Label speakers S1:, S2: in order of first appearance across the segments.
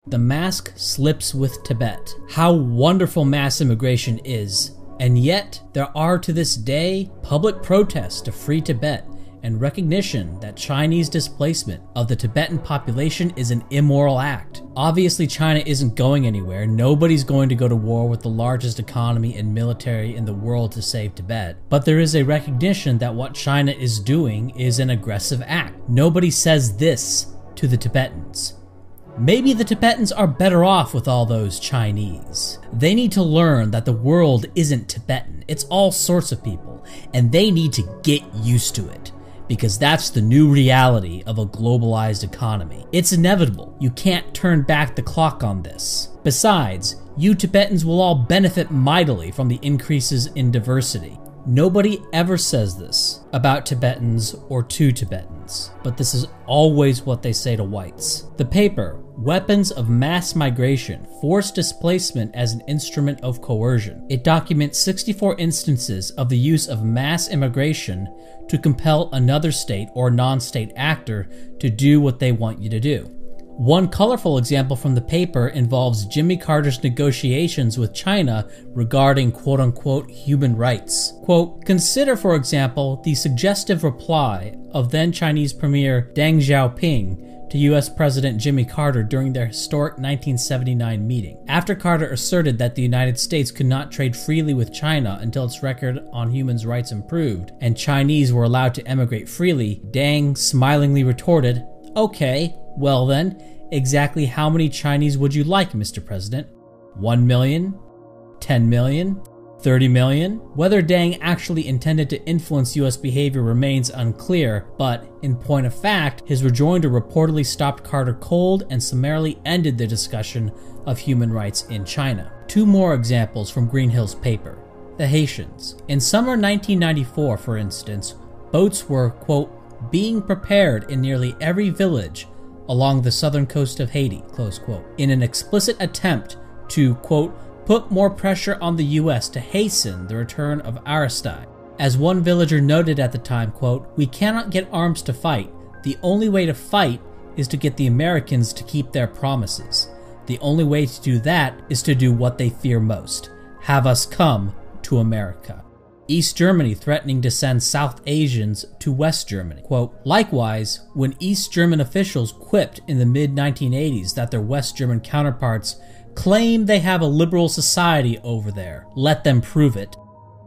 S1: The mask slips with Tibet. How wonderful mass immigration is, and yet there are to this day public protests to free Tibet and recognition that Chinese displacement of the Tibetan population is an immoral act. Obviously, China isn't going anywhere. Nobody's going to go to war with the largest economy and military in the world to save Tibet. But there is a recognition that what China is doing is an aggressive act. Nobody says this to the Tibetans. Maybe the Tibetans are better off with all those Chinese. They need to learn that the world isn't Tibetan. It's all sorts of people, and they need to get used to it. Because that's the new reality of a globalized economy. It's inevitable. You can't turn back the clock on this. Besides, you Tibetans will all benefit mightily from the increases in diversity. Nobody ever says this about Tibetans or to Tibetans, but this is always what they say to whites. The paper, Weapons of Mass Migration, Forced Displacement as an Instrument of Coercion. It documents 64 instances of the use of mass immigration to compel another state or non-state actor to do what they want you to do. One colorful example from the paper involves Jimmy Carter's negotiations with China regarding quote-unquote human rights. Quote, consider, for example, the suggestive reply of then Chinese Premier Deng Xiaoping to US President Jimmy Carter during their historic 1979 meeting. After Carter asserted that the United States could not trade freely with China until its record on human rights improved, and Chinese were allowed to emigrate freely, Deng smilingly retorted, okay, well then, exactly how many Chinese would you like, Mr. President? 1 million? 10 million? 30 million? Whether Deng actually intended to influence US behavior remains unclear, but in point of fact, his rejoinder reportedly stopped Carter cold and summarily ended the discussion of human rights in China. Two more examples from Greenhill's paper. The Haitians. In summer 1994, for instance, boats were, quote, being prepared in nearly every village along the southern coast of Haiti, close quote, in an explicit attempt to, quote, put more pressure on the US to hasten the return of Aristide. As one villager noted at the time, quote, we cannot get arms to fight. The only way to fight is to get the Americans to keep their promises. The only way to do that is to do what they fear most, have us come to America. East Germany threatening to send South Asians to West Germany. Quote, likewise, when East German officials quipped in the mid-1980s that their West German counterparts claim they have a liberal society over there, let them prove it.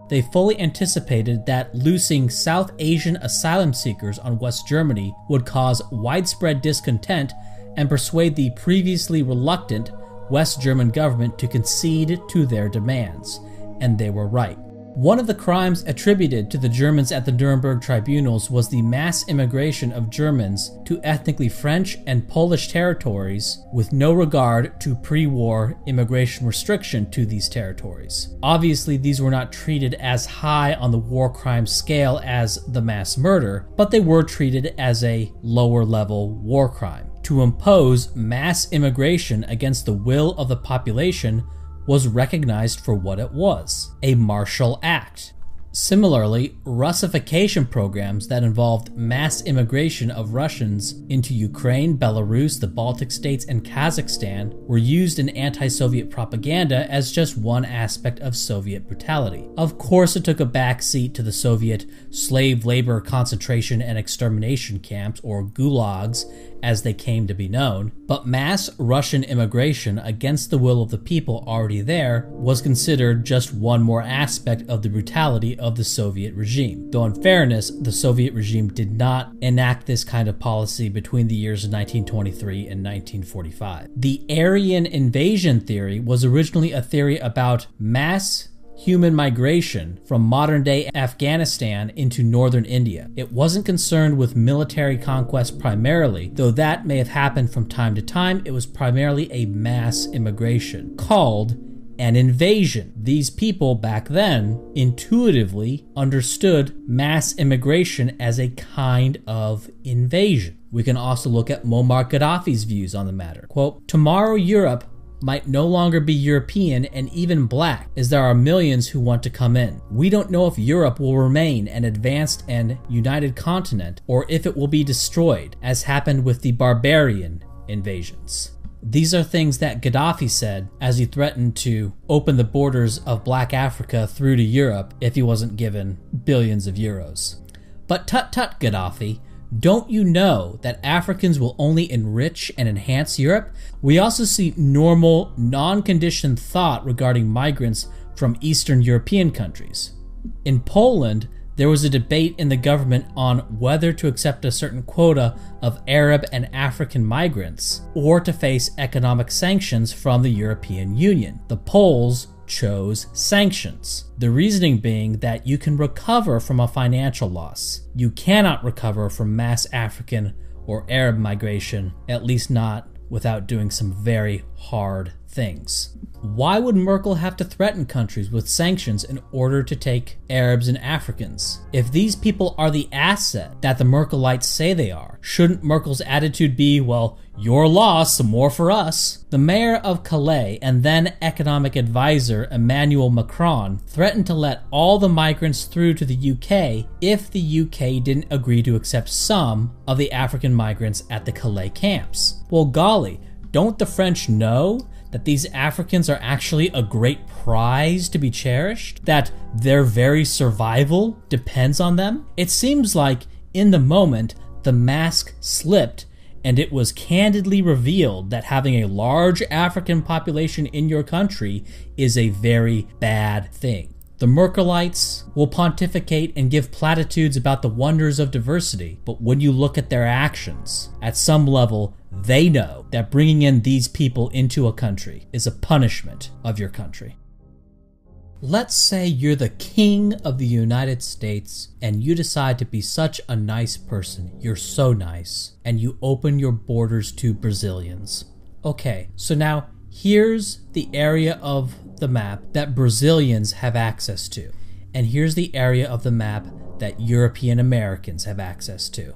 S1: They fully anticipated that loosing South Asian asylum seekers on West Germany would cause widespread discontent and persuade the previously reluctant West German government to concede to their demands. And they were right. One of the crimes attributed to the Germans at the Nuremberg tribunals was the mass immigration of Germans to ethnically French and Polish territories with no regard to pre-war immigration restriction to these territories. Obviously, these were not treated as high on the war crime scale as the mass murder, but they were treated as a lower-level war crime. To impose mass immigration against the will of the population was recognized for what it was, a martial act. Similarly, Russification programs that involved mass immigration of Russians into Ukraine, Belarus, the Baltic states, and Kazakhstan were used in anti-Soviet propaganda as just one aspect of Soviet brutality. Of course, it took a backseat to the Soviet slave labor concentration and extermination camps, or gulags, as they came to be known, but mass Russian immigration against the will of the people already there was considered just one more aspect of the brutality of the Soviet regime. Though in fairness, the Soviet regime did not enact this kind of policy between the years of 1923 and 1945. The Aryan invasion theory was originally a theory about mass human migration from modern-day Afghanistan into northern India. It wasn't concerned with military conquest primarily, though that may have happened from time to time. It was primarily a mass immigration, called an invasion. These people back then intuitively understood mass immigration as a kind of invasion. We can also look at Muammar Gaddafi's views on the matter. Quote, tomorrow Europe might no longer be European and even black, as there are millions who want to come in. We don't know if Europe will remain an advanced and united continent or if it will be destroyed, as happened with the barbarian invasions. These are things that Gaddafi said as he threatened to open the borders of Black Africa through to Europe if he wasn't given billions of euros. But tut-tut, Gaddafi, don't you know that Africans will only enrich and enhance Europe? We also see normal, non-conditioned thought regarding migrants from Eastern European countries. In Poland, there was a debate in the government on whether to accept a certain quota of Arab and African migrants or to face economic sanctions from the European Union. The Poles chose sanctions. The reasoning being that you can recover from a financial loss. You cannot recover from mass African or Arab migration, at least not without doing some very hard things. Why would Merkel have to threaten countries with sanctions in order to take Arabs and Africans? If these people are the asset that the Merkelites say they are, shouldn't Merkel's attitude be, well, your loss, some more for us? The mayor of Calais and then economic advisor Emmanuel Macron threatened to let all the migrants through to the UK if the UK didn't agree to accept some of the African migrants at the Calais camps. Well, golly, don't the French know that these Africans are actually a great prize to be cherished? That their very survival depends on them? It seems like in the moment the mask slipped and it was candidly revealed that having a large African population in your country is a very bad thing. The Merkelites will pontificate and give platitudes about the wonders of diversity, but when you look at their actions, at some level, they know that bringing in these people into a country is a punishment of your country. Let's say you're the king of the United States and you decide to be such a nice person, you're so nice, and you open your borders to Brazilians. Okay, so now here's the area of the map that Brazilians have access to, and here's the area of the map that European Americans have access to.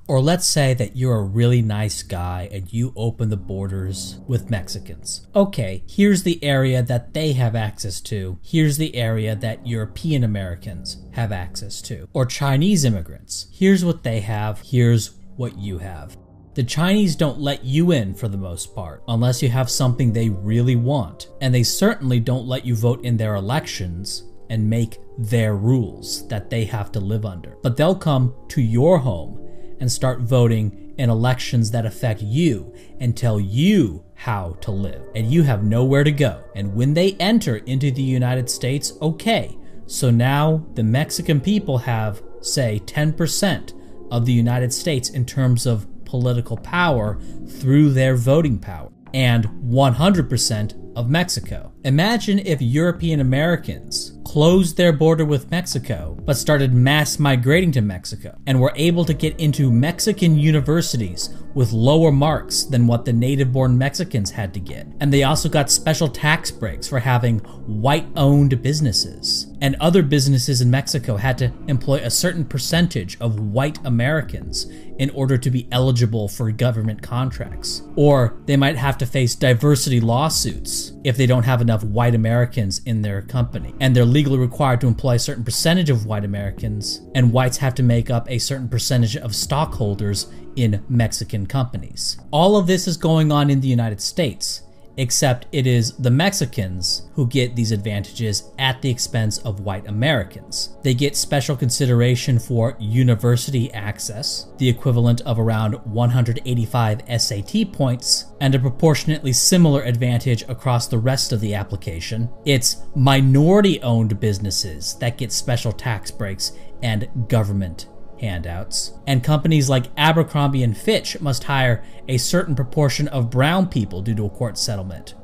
S1: Or let's say that you're a really nice guy and you open the borders with Mexicans. Okay, here's the area that they have access to. Here's the area that European Americans have access to. Or Chinese immigrants. Here's what they have. Here's what you have. The Chinese don't let you in for the most part, unless you have something they really want. And they certainly don't let you vote in their elections and make their rules that they have to live under. But they'll come to your home and start voting in elections that affect you and tell you how to live. And you have nowhere to go. And when they enter into the United States, okay, so now the Mexican people have, say, 10% of the United States in terms of political power through their voting power, and 100% of Mexico. Imagine if European Americans closed their border with Mexico, but started mass migrating to Mexico, and were able to get into Mexican universities with lower marks than what the native-born Mexicans had to get. And they also got special tax breaks for having white-owned businesses. And other businesses in Mexico had to employ a certain percentage of white Americans in order to be eligible for government contracts. Or they might have to face diversity lawsuits if they don't have enough white Americans in their company. And they're legally required to employ a certain percentage of white Americans, and whites have to make up a certain percentage of stockholders in Mexican companies. All of this is going on in the United States, except it is the Mexicans who get these advantages at the expense of white Americans. They get special consideration for university access, the equivalent of around 185 SAT points, and a proportionately similar advantage across the rest of the application. It's minority-owned businesses that get special tax breaks and government handouts. And companies like Abercrombie & Fitch must hire a certain proportion of brown people due to a court settlement.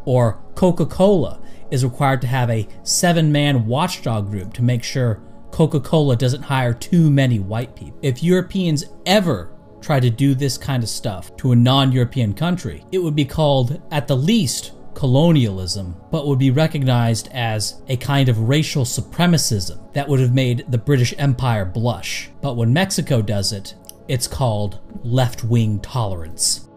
S1: Or Coca-Cola is required to have a 7-man watchdog group to make sure Coca-Cola doesn't hire too many white people. If Europeans ever try to do this kind of stuff to a non-European country, it would be called, at the least, colonialism, but would be recognized as a kind of racial supremacism that would have made the British Empire blush. But when Mexico does it, it's called left-wing tolerance.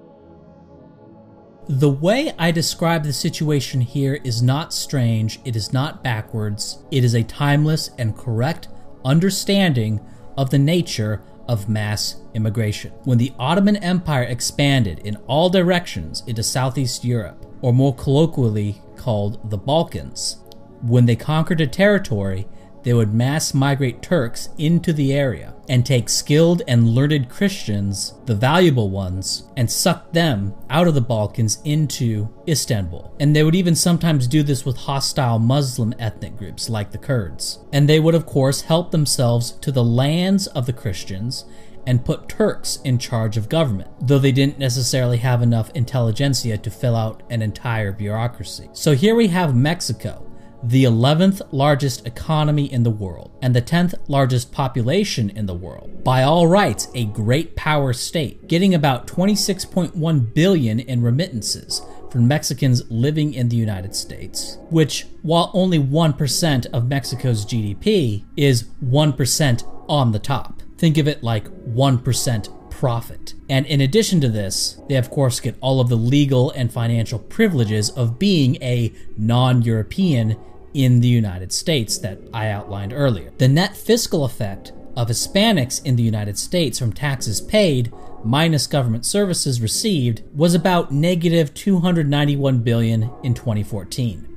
S1: The way I describe the situation here is not strange, it is not backwards, it is a timeless and correct understanding of the nature of mass immigration. When the Ottoman Empire expanded in all directions into Southeast Europe, or more colloquially called the Balkans, when they conquered a territory, they would mass migrate Turks into the area and take skilled and learned Christians, the valuable ones, and suck them out of the Balkans into Istanbul. And they would even sometimes do this with hostile Muslim ethnic groups like the Kurds. And they would of course help themselves to the lands of the Christians and put Turks in charge of government, though they didn't necessarily have enough intelligentsia to fill out an entire bureaucracy. So here we have Mexico, the 11th largest economy in the world, and the 10th largest population in the world. By all rights, a great power state, getting about $26.1 billion in remittances from Mexicans living in the United States, which, while only 1% of Mexico's GDP, is 1% on the top. Think of it like 1% profit. And in addition to this, they of course get all of the legal and financial privileges of being a non-European in the United States that I outlined earlier. The net fiscal effect of Hispanics in the United States from taxes paid minus government services received was about negative $291 billion in 2014.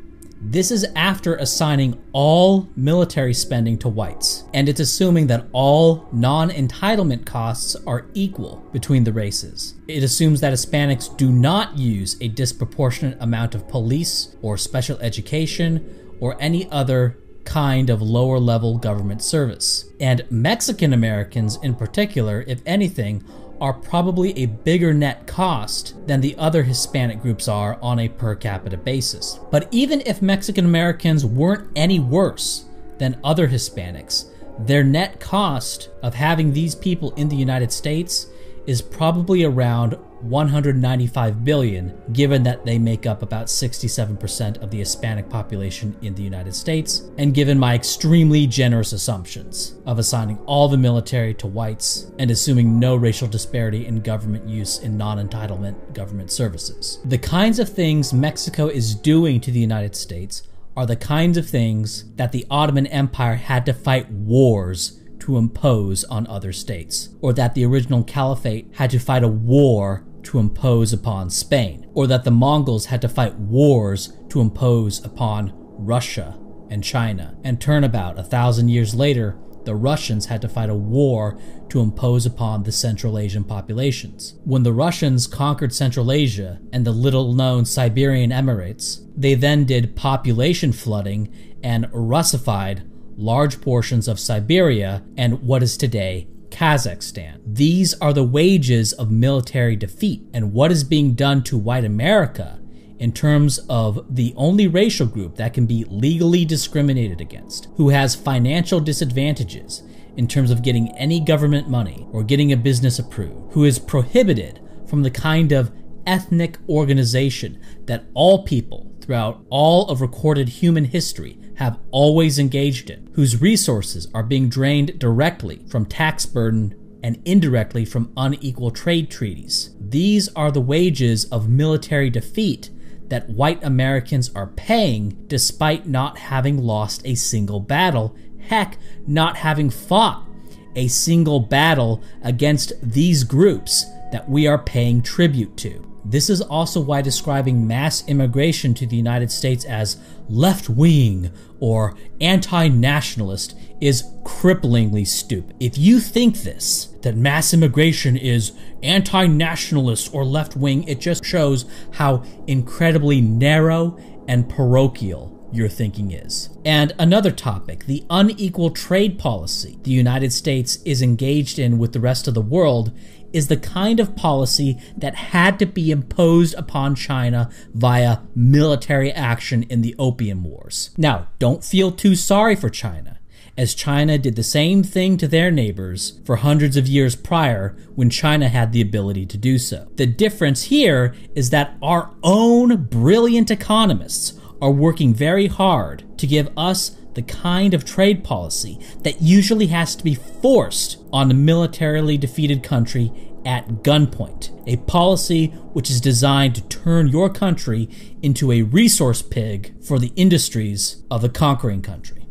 S1: This is after assigning all military spending to whites, and it's assuming that all non-entitlement costs are equal between the races. It assumes that Hispanics do not use a disproportionate amount of police or special education or any other kind of lower level government service. And Mexican Americans in particular, if anything, are probably a bigger net cost than the other Hispanic groups are on a per capita basis. But even if Mexican Americans weren't any worse than other Hispanics, their net cost of having these people in the United States is probably around $195 billion, given that they make up about 67% of the Hispanic population in the United States, and given my extremely generous assumptions of assigning all the military to whites and assuming no racial disparity in government use in non-entitlement government services. The kinds of things Mexico is doing to the United States are the kinds of things that the Ottoman Empire had to fight wars to impose on other states, or that the original caliphate had to fight a war to impose upon Spain, or that the Mongols had to fight wars to impose upon Russia and China. And turnabout, 1,000 years later, the Russians had to fight a war to impose upon the Central Asian populations. When the Russians conquered Central Asia and the little-known Siberian Emirates, they then did population flooding and Russified large portions of Siberia and what is today Kazakhstan. These are the wages of military defeat, and what is being done to white America in terms of the only racial group that can be legally discriminated against, who has financial disadvantages in terms of getting any government money or getting a business approved, who is prohibited from the kind of ethnic organization that all people throughout all of recorded human history have always engaged in, whose resources are being drained directly from tax burden and indirectly from unequal trade treaties. These are the wages of military defeat that white Americans are paying despite not having lost a single battle, heck, not having fought a single battle against these groups that we are paying tribute to. This is also why describing mass immigration to the United States as left-wing or anti-nationalist is cripplingly stupid. If you think this, that mass immigration is anti-nationalist or left-wing, it just shows how incredibly narrow and parochial your thinking is. And another topic, the unequal trade policy the United States is engaged in with the rest of the world is the kind of policy that had to be imposed upon China via military action in the Opium Wars. Now, don't feel too sorry for China, as China did the same thing to their neighbors for hundreds of years prior when China had the ability to do so. The difference here is that our own brilliant economists are working very hard to give us the kind of trade policy that usually has to be forced on a militarily defeated country at gunpoint. A policy which is designed to turn your country into a resource pig for the industries of the conquering country.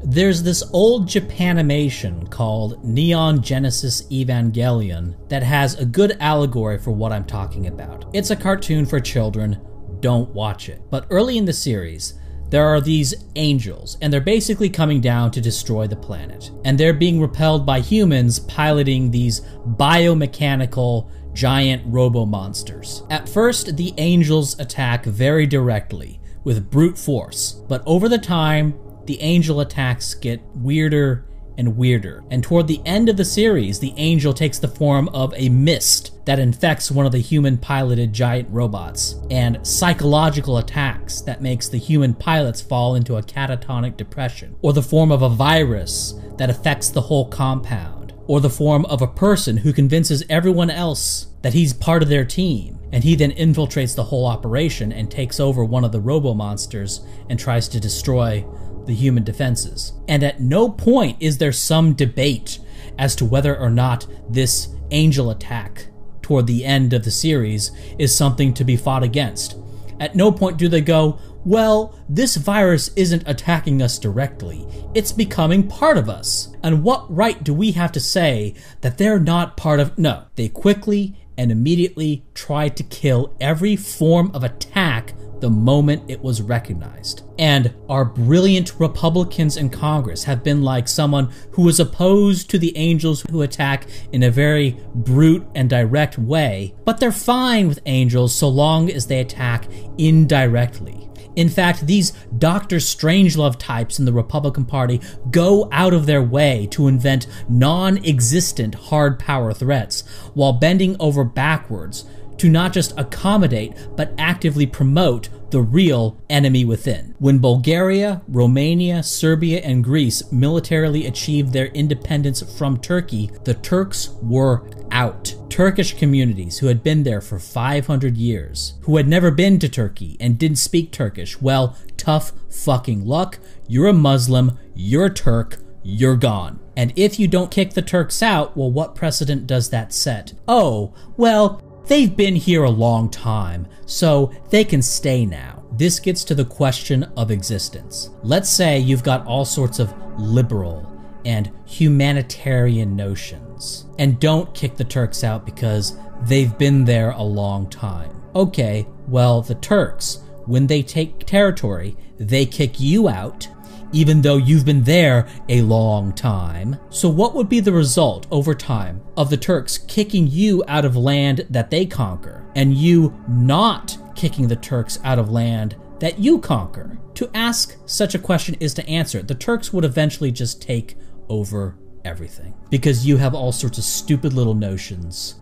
S1: There's this old Japanimation called Neon Genesis Evangelion that has a good allegory for what I'm talking about. It's a cartoon for children, don't watch it. But early in the series, there are these angels, and they're basically coming down to destroy the planet. And they're being repelled by humans piloting these biomechanical giant robo-monsters. At first, the angels attack very directly, with brute force, but over the time, the angel attacks get weirder and weirder. And toward the end of the series, the angel takes the form of a mist that infects one of the human-piloted giant robots, and psychological attacks that makes the human pilots fall into a catatonic depression, or the form of a virus that affects the whole compound, or the form of a person who convinces everyone else that he's part of their team, and he then infiltrates the whole operation and takes over one of the robo-monsters and tries to destroy the human defenses. And at no point is there some debate as to whether or not this angel attack toward the end of the series is something to be fought against. At no point do they go, well, this virus isn't attacking us directly, it's becoming part of us. And what right do we have to say that they're not part of... No, they quickly and immediately tried to kill every form of attack the moment it was recognized. And our brilliant Republicans in Congress have been like someone who is opposed to the angels who attack in a very brute and direct way, but they're fine with angels so long as they attack indirectly. In fact, these Dr. Strangelove types in the Republican Party go out of their way to invent non-existent hard power threats while bending over backwards to not just accommodate, but actively promote the real enemy within. When Bulgaria, Romania, Serbia, and Greece militarily achieved their independence from Turkey, the Turks were out. Turkish communities who had been there for 500 years, who had never been to Turkey and didn't speak Turkish, well, tough fucking luck. You're a Muslim, you're a Turk, you're gone. And if you don't kick the Turks out, well, what precedent does that set? Oh, well, they've been here a long time, so they can stay now. This gets to the question of existence. Let's say you've got all sorts of liberal and humanitarian notions, and don't kick the Turks out because they've been there a long time. Okay, well, the Turks, when they take territory, they kick you out, even though you've been there a long time. So what would be the result over time of the Turks kicking you out of land that they conquer, and you not kicking the Turks out of land that you conquer? To ask such a question is to answer it. The Turks would eventually just take over everything, because you have all sorts of stupid little notions.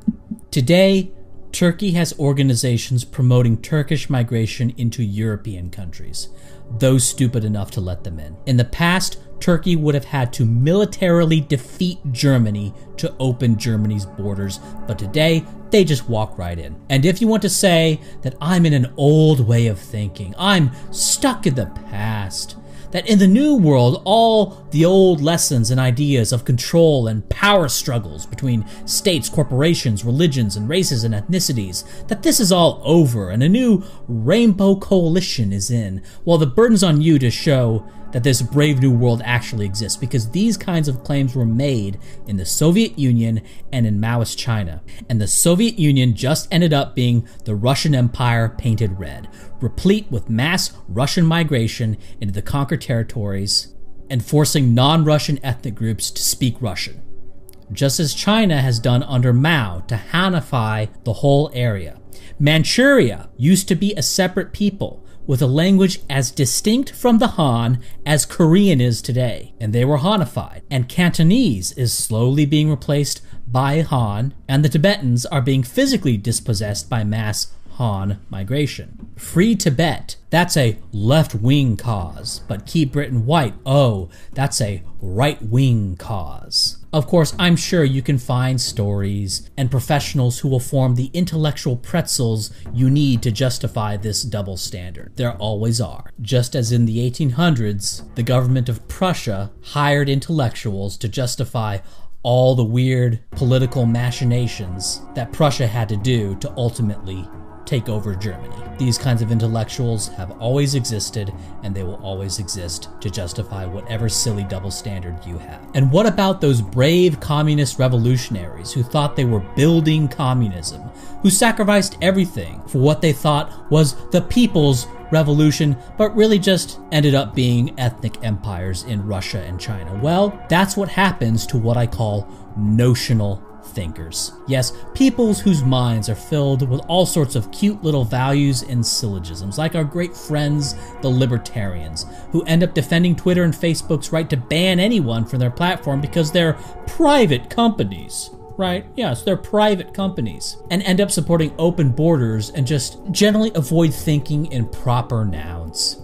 S1: Today, Turkey has organizations promoting Turkish migration into European countries, those stupid enough to let them in. In the past, Turkey would have had to militarily defeat Germany to open Germany's borders, but today, they just walk right in. And if you want to say that I'm in an old way of thinking, I'm stuck in the past, that in the new world, all the old lessons and ideas of control and power struggles between states, corporations, religions, and races and ethnicities, that this is all over and a new rainbow coalition is in, well, the burden's on you to show that this brave new world actually exists, because these kinds of claims were made in the Soviet Union and in Maoist China. And the Soviet Union just ended up being the Russian Empire painted red, replete with mass Russian migration into the conquered territories and forcing non-Russian ethnic groups to speak Russian, just as China has done under Mao to Hanify the whole area. Manchuria used to be a separate people with a language as distinct from the Han as Korean is today, and they were Hanified. And Cantonese is slowly being replaced by Han, and the Tibetans are being physically dispossessed by mass Han migration. Free Tibet, that's a left-wing cause, but Keep Britain White, oh, that's a right-wing cause. Of course, I'm sure you can find stories and professionals who will form the intellectual pretzels you need to justify this double standard. There always are. Just as in the 1800s, the government of Prussia hired intellectuals to justify all the weird political machinations that Prussia had to do to ultimately take over Germany. These kinds of intellectuals have always existed, and they will always exist to justify whatever silly double standard you have. And what about those brave communist revolutionaries who thought they were building communism, who sacrificed everything for what they thought was the people's revolution, but really just ended up being ethnic empires in Russia and China? Well, that's what happens to what I call notional thinkers. Yes, peoples whose minds are filled with all sorts of cute little values and syllogisms, like our great friends, the libertarians, who end up defending Twitter and Facebook's right to ban anyone from their platform because they're private companies. Right? Yes, they're private companies, and end up supporting open borders and just generally avoid thinking in proper nouns.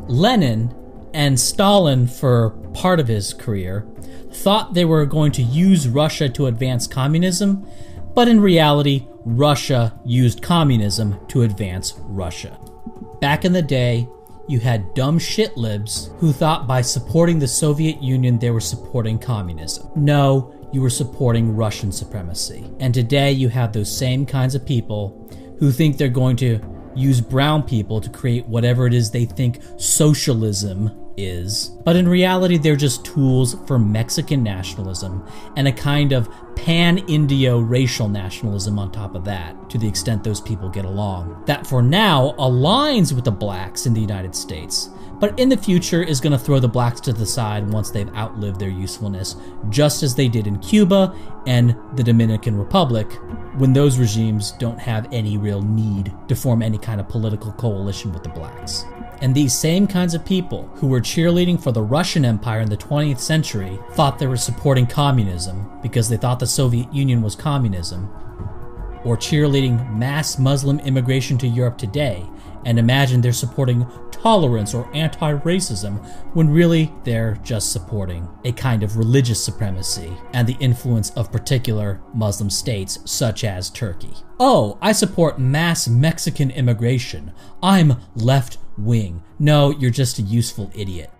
S1: Lenin and Stalin, for part of his career, thought they were going to use Russia to advance communism, but in reality, Russia used communism to advance Russia. Back in the day, you had dumb shitlibs who thought by supporting the Soviet Union they were supporting communism. No, you were supporting Russian supremacy. And today you have those same kinds of people who think they're going to use brown people to create whatever it is they think socialism is. But in reality, they're just tools for Mexican nationalism and a kind of pan-Indio racial nationalism on top of that, to the extent those people get along. That for now aligns with the blacks in the United States, but in the future is going to throw the blacks to the side once they've outlived their usefulness, just as they did in Cuba and the Dominican Republic, when those regimes don't have any real need to form any kind of political coalition with the blacks. And these same kinds of people who were cheerleading for the Russian Empire in the 20th century thought they were supporting communism because they thought the Soviet Union was communism, or cheerleading mass Muslim immigration to Europe today and imagine they're supporting tolerance or anti-racism, when really they're just supporting a kind of religious supremacy and the influence of particular Muslim states such as Turkey. Oh, I support mass Mexican immigration. I'm left-wing. No, you're just a useful idiot.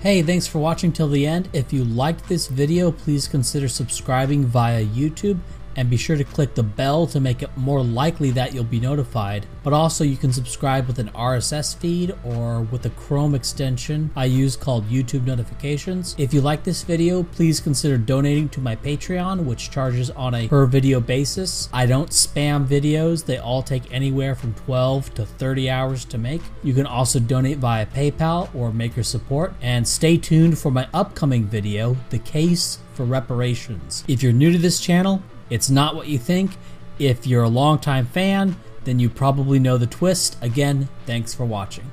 S1: Hey, thanks for watching till the end. If you liked this video, please consider subscribing via YouTube, and be sure to click the bell to make it more likely that you'll be notified. But also you can subscribe with an RSS feed or with a Chrome extension I use called YouTube Notifications. If you like this video, please consider donating to my Patreon, which charges on a per video basis. I don't spam videos. They all take anywhere from 12 to 30 hours to make. You can also donate via PayPal or Maker Support. And stay tuned for my upcoming video, The Case for Reparations. If you're new to this channel, it's not what you think. If you're a longtime fan, then you probably know the twist. Again, thanks for watching.